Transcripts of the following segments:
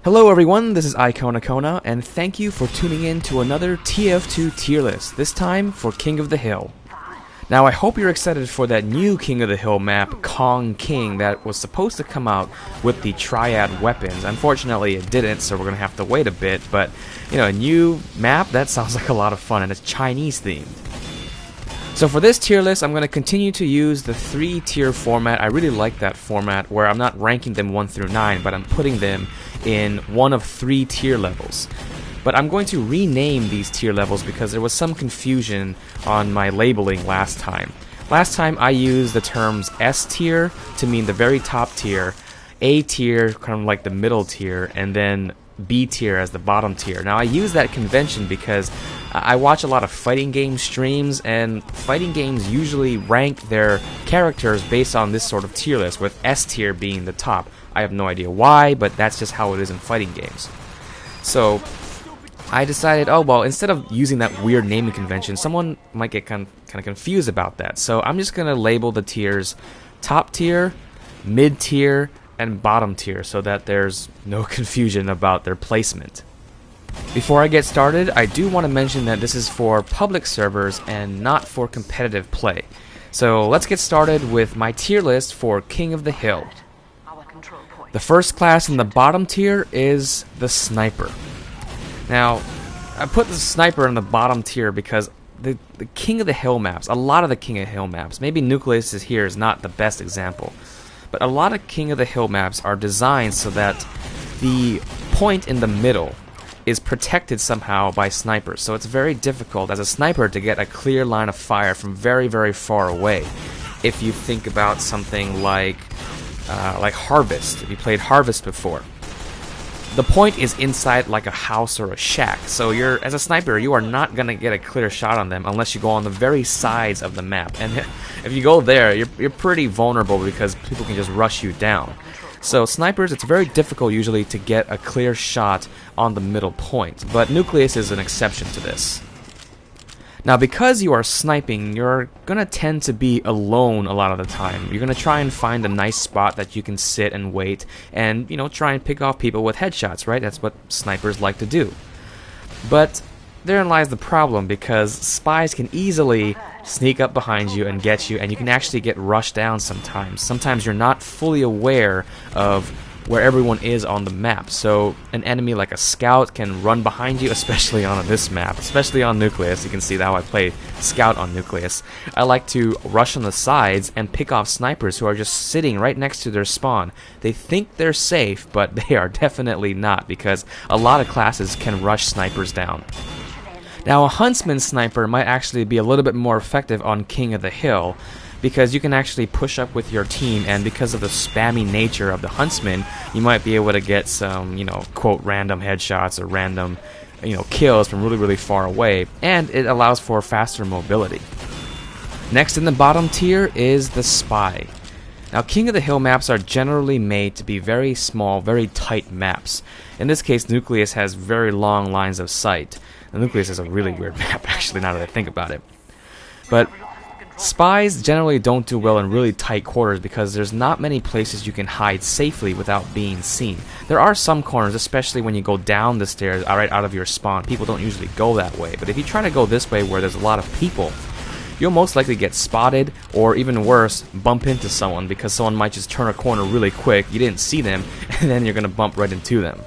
Hello everyone, this is iKonakona, and thank you for tuning in to another TF2 tier list, this time for King of the Hill. Now I hope you're excited for that new King of the Hill map, Kong King, that was supposed to come out with the triad weapons. Unfortunately it didn't, so we're going to have to wait a bit, but you know, a new map, that sounds like a lot of fun, and it's Chinese themed. So for this tier list, I'm going to continue to use the 3-tier format. I really like that format where I'm not ranking them 1 through 9, but I'm putting them in one of 3 tier levels. But I'm going to rename these tier levels because there was some confusion on my labeling last time. Last time I used the terms S tier to mean the very top tier, A tier kind of like the middle tier, and then B tier as the bottom tier. Now I use that convention because I watch a lot of fighting game streams, and fighting games usually rank their characters based on this sort of tier list, with S tier being the top. I have no idea why, but that's just how it is in fighting games. So I decided, oh well, instead of using that weird naming convention, someone might get kind of confused about that. So I'm just going to label the tiers top tier, mid tier, and bottom tier so that there's no confusion about their placement. Before I get started, I do want to mention that this is for public servers and not for competitive play. So let's get started with my tier list for King of the Hill. The first class in the bottom tier is the Sniper. Now, I put the Sniper in the bottom tier because the King of the Hill maps, a lot of the King of the Hill maps, maybe Nucleus is here is not the best example, but a lot of King of the Hill maps are designed so that the point in the middle is protected somehow by snipers. So it's very difficult as a sniper to get a clear line of fire from very, very far away. If you think about something like Harvest, if you played Harvest before, the point is inside like a house or a shack. So as a sniper, you are not gonna get a clear shot on them unless you go on the very sides of the map. And if you go there, you're pretty vulnerable because people can just rush you down. So snipers, it's very difficult usually to get a clear shot on the middle point, but Nucleus is an exception to this. Now because you are sniping, you're gonna tend to be alone a lot of the time. You're gonna try and find a nice spot that you can sit and wait and, you know, try and pick off people with headshots, right? That's what snipers like to do. But therein lies the problem, because spies can easily sneak up behind you and get you, and you can actually get rushed down sometimes. Sometimes you're not fully aware of where everyone is on the map. So an enemy like a scout can run behind you, especially on this map, especially on Nucleus. You can see how I play scout on Nucleus. I like to rush on the sides and pick off snipers who are just sitting right next to their spawn. They think they're safe, but they are definitely not, because a lot of classes can rush snipers down. Now a Huntsman sniper might actually be a little bit more effective on King of the Hill, because you can actually push up with your team, and because of the spammy nature of the Huntsman, you might be able to get some, you know, quote, random headshots or random, you know, kills from really, really far away, and it allows for faster mobility. Next in the bottom tier is the Spy. Now King of the Hill maps are generally made to be very small, very tight maps. In this case, Nucleus has very long lines of sight. The Nucleus is a really weird map, actually, now that I think about it. But spies generally don't do well in really tight quarters because there's not many places you can hide safely without being seen. There are some corners, especially when you go down the stairs right out of your spawn. People don't usually go that way. But if you try to go this way where there's a lot of people, you'll most likely get spotted, or even worse, bump into someone, because someone might just turn a corner really quick, you didn't see them, and then you're going to bump right into them.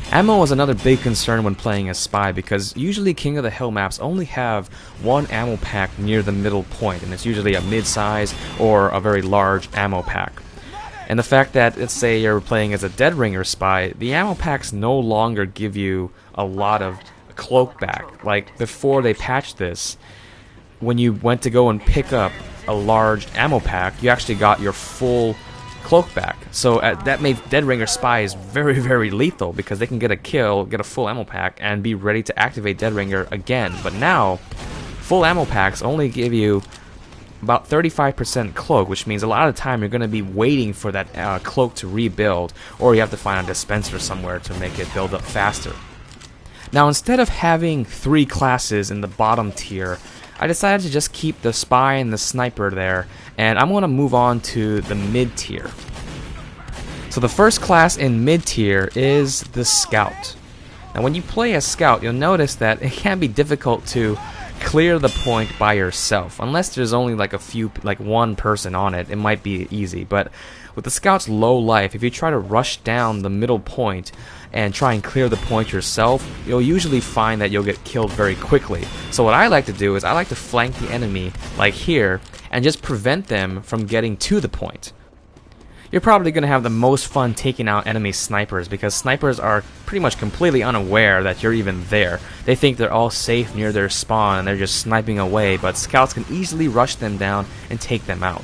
Ammo is another big concern when playing as Spy, because usually King of the Hill maps only have one ammo pack near the middle point, and it's usually a mid-size or a very large ammo pack. And the fact that, let's say you're playing as a Dead Ringer Spy, the ammo packs no longer give you a lot of cloak back. Like before they patched this, when you went to go and pick up a large ammo pack, you actually got your full cloak back. So that made Dead Ringer Spies very, very lethal, because they can get a kill, get a full ammo pack, and be ready to activate Dead Ringer again. But now, full ammo packs only give you about 35% cloak, which means a lot of the time you're going to be waiting for that cloak to rebuild, or you have to find a dispenser somewhere to make it build up faster. Now instead of having 3 classes in the bottom tier, I decided to just keep the Spy and the Sniper there, and I'm going to move on to the mid tier. So So the first class in mid-tier is the Scout. Now when you play as Scout, you'll notice that it can be difficult to clear the point by yourself. Unless there's only like one person on it, it might be easy. But with the Scout's low life, if you try to rush down the middle point and try and clear the point yourself, you'll usually find that you'll get killed very quickly. So what I like to do is I like to flank the enemy, like here, and just prevent them from getting to the point. You're probably going to have the most fun taking out enemy snipers, because snipers are pretty much completely unaware that you're even there. They think they're all safe near their spawn and they're just sniping away, but scouts can easily rush them down and take them out.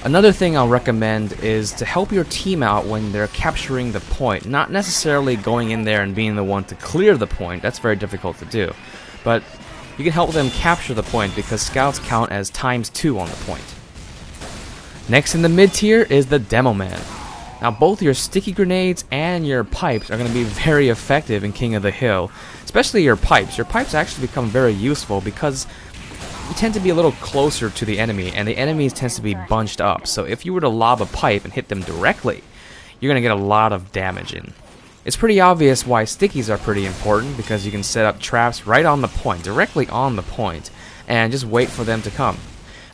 Another thing I'll recommend is to help your team out when they're capturing the point. Not necessarily going in there and being the one to clear the point, that's very difficult to do. But you can help them capture the point because scouts count as ×2 on the point. Next in the mid-tier is the Demo Man. Now both your sticky grenades and your pipes are going to be very effective in King of the Hill. Especially your pipes. Your pipes actually become very useful because you tend to be a little closer to the enemy, and the enemies tends to be bunched up. So if you were to lob a pipe and hit them directly, you're going to get a lot of damage in. It's pretty obvious why stickies are pretty important, because you can set up traps right on the point, directly on the point, and just wait for them to come.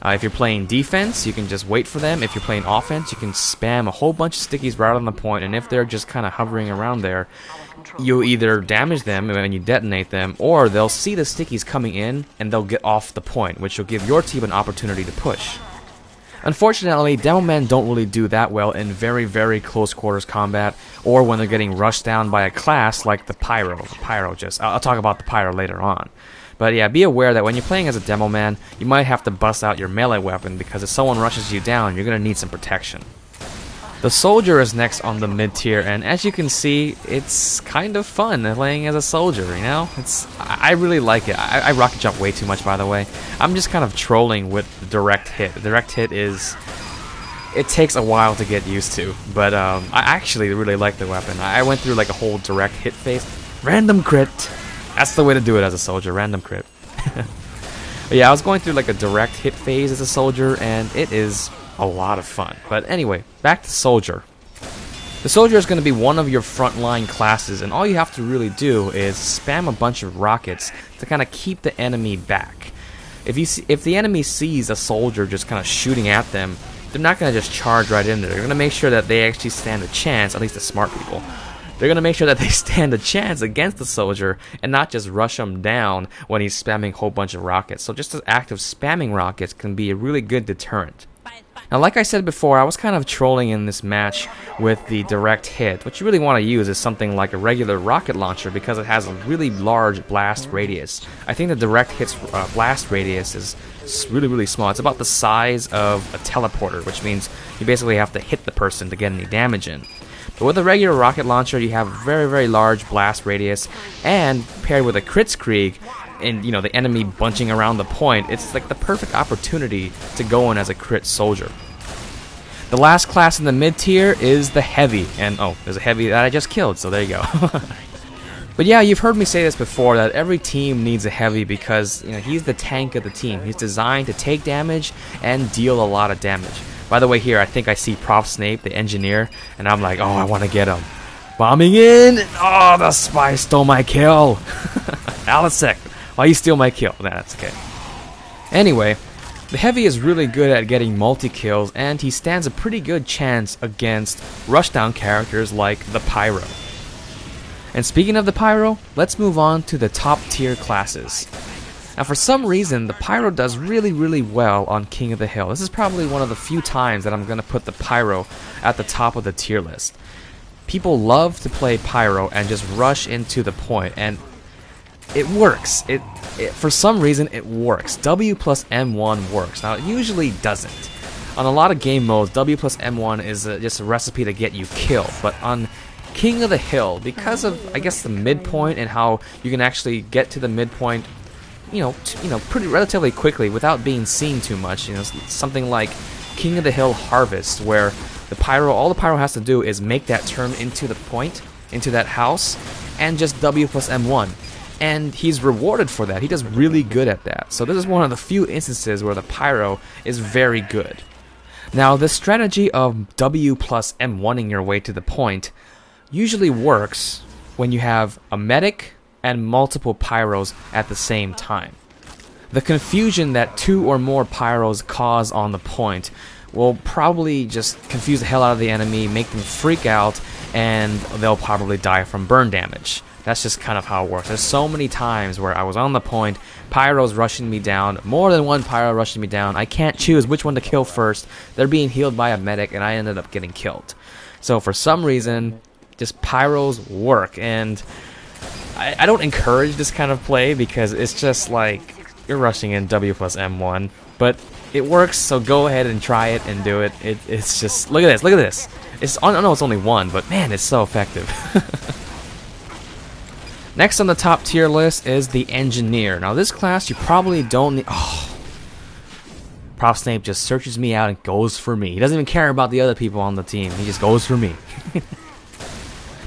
If you're playing defense, you can just wait for them. If you're playing offense, you can spam a whole bunch of stickies right on the point, and if they're just kind of hovering around there, you'll either damage them when you detonate them, or they'll see the stickies coming in and they'll get off the point, which will give your team an opportunity to push. Unfortunately, Demo Men don't really do that well in very, very close quarters combat, or when they're getting rushed down by a class like the Pyro. I'll talk about the Pyro later on. But yeah, be aware that when you're playing as a Demo Man, you might have to bust out your melee weapon, because if someone rushes you down, you're going to need some protection. The Soldier is next on the mid-tier, and as you can see, it's kind of fun playing as a soldier, you know? I really like it. I rocket jump way too much, by the way. I'm just kind of trolling with the direct hit. The direct hit it takes a while to get used to, but I actually really like the weapon. I went through like a whole direct hit phase. Random crit! That's the way to do it as a soldier, random crit. But yeah, I was going through like a direct hit phase as a soldier, and it is a lot of fun. But anyway, back to Soldier. The Soldier is going to be one of your frontline classes, and all you have to really do is spam a bunch of rockets to kind of keep the enemy back. If the enemy sees a soldier just kind of shooting at them, they're not going to just charge right in there. They're going to make sure that they actually stand a chance, at least the smart people. They're going to make sure that they stand a chance against the soldier and not just rush him down when he's spamming a whole bunch of rockets. So just the act of spamming rockets can be a really good deterrent. Now, like I said before, I was kind of trolling in this match with the direct hit. What you really want to use is something like a regular rocket launcher, because it has a really large blast radius. I think the direct hit's blast radius is really, really small. It's about the size of a teleporter, which means you basically have to hit the person to get any damage in. But with a regular rocket launcher, you have a very, very large blast radius, and paired with a Kritzkrieg, and you know, the enemy bunching around the point, it's like the perfect opportunity to go in as a crit soldier. The last class in the mid-tier is the Heavy, and oh, there's a Heavy that I just killed, so there you go. But yeah, you've heard me say this before, that every team needs a Heavy, because you know, he's the tank of the team. He's designed to take damage and deal a lot of damage. By the way, here I think I see Prof Snape, the engineer, and I'm like, oh, I want to get him. Bombing in! Oh, the spy stole my kill! Alisek, why you steal my kill? Nah, that's okay. Anyway, the Heavy is really good at getting multi-kills, and he stands a pretty good chance against rushdown characters like the Pyro. And speaking of the Pyro, let's move on to the top tier classes. Now for some reason, the Pyro does really, really well on King of the Hill. This is probably one of the few times that I'm going to put the Pyro at the top of the tier list. People love to play Pyro and just rush into the point, and it works. For some reason, it works. W plus M1 works. Now, it usually doesn't. On a lot of game modes, W plus M1 is just a recipe to get you killed, but on King of the Hill, because of, I guess, the midpoint and how you can actually get to the midpoint pretty relatively quickly without being seen too much. You know, something like King of the Hill Harvest, where all the Pyro has to do is make that turn into the point, into that house, and just W plus M1. And he's rewarded for that. He does really good at that. So this is one of the few instances where the Pyro is very good. Now, the strategy of W plus M1ing your way to the point usually works when you have a medic and multiple pyros at the same time. The confusion that 2 or more pyros cause on the point will probably just confuse the hell out of the enemy, make them freak out, and they'll probably die from burn damage. That's just kind of how it works. There's so many times where I was on the point, pyros rushing me down, more than one pyro rushing me down. I can't choose which one to kill first. They're being healed by a medic, and I ended up getting killed. So for some reason, just pyros work, and I don't encourage this kind of play because it's just like you're rushing in W plus M1, but it works, so go ahead and try it and do it. It's just, look at this, look at this. I know it's only one, but man, it's so effective. Next on the top tier list is the Engineer. Now this class you probably don't need. Oh, Prof Snape just searches me out and goes for me. He doesn't even care about the other people on the team. He just goes for me.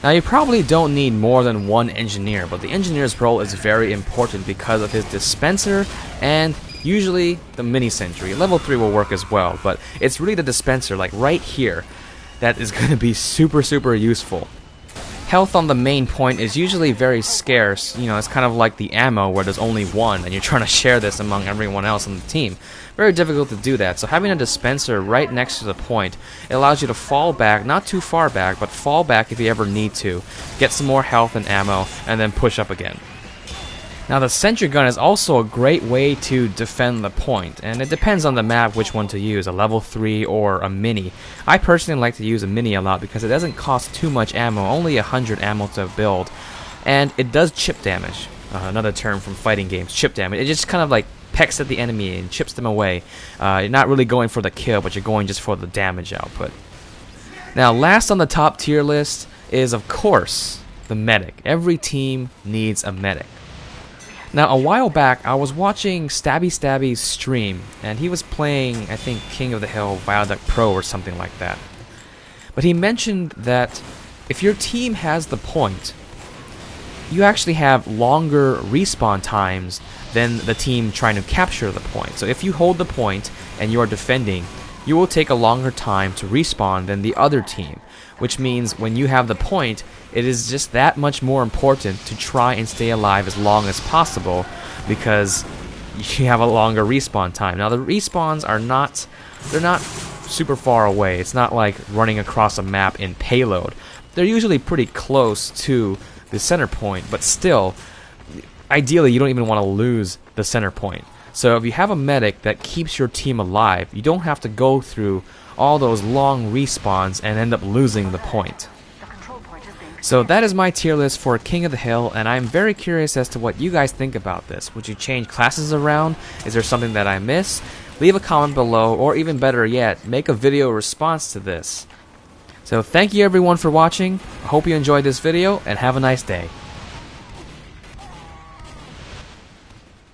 Now you probably don't need more than one Engineer, but the Engineer's role is very important because of his dispenser and usually the mini sentry. Level 3 will work as well, but it's really the dispenser, like right here, that is going to be super useful. Health on the main point is usually very scarce. You know, it's kind of like the ammo where there's only one and you're trying to share this among everyone else on the team. Very difficult to do that. So having a dispenser right next to the point, it allows you to fall back, not too far back, but fall back if you ever need to, get some more health and ammo, and then push up again. Now the sentry gun is also a great way to defend the point, and it depends on the map which one to use, a level 3 or a mini. I personally like to use a mini a lot because it doesn't cost too much ammo, only 100 ammo to build, and it does chip damage, another term from fighting games, chip damage. It just kind of like pecks at the enemy and chips them away. You're not really going for the kill, but you're going just for the damage output. Now last on the top tier list is, of course, the medic. Every team needs a medic. Now, a while back, I was watching Stabby's stream, and he was playing, I think, King of the Hill Viaduct Pro or something like that. But he mentioned that if your team has the point, you actually have longer respawn times than the team trying to capture the point. So if you hold the point and you are defending, you will take a longer time to respawn than the other team, which means when you have the point, it is just that much more important to try and stay alive as long as possible because you have a longer respawn time. Now the respawns are not super far away. It's not like running across a map in Payload. They're usually pretty close to the center point, but still, ideally you don't even want to lose the center point. So if you have a medic that keeps your team alive, you don't have to go through all those long respawns and end up losing the point. So that is my tier list for King of the Hill, and I'm very curious as to what you guys think about this. Would you change classes around? Is there something that I missed? Leave a comment below, or even better yet, make a video response to this. So thank you everyone for watching. I hope you enjoyed this video, and have a nice day.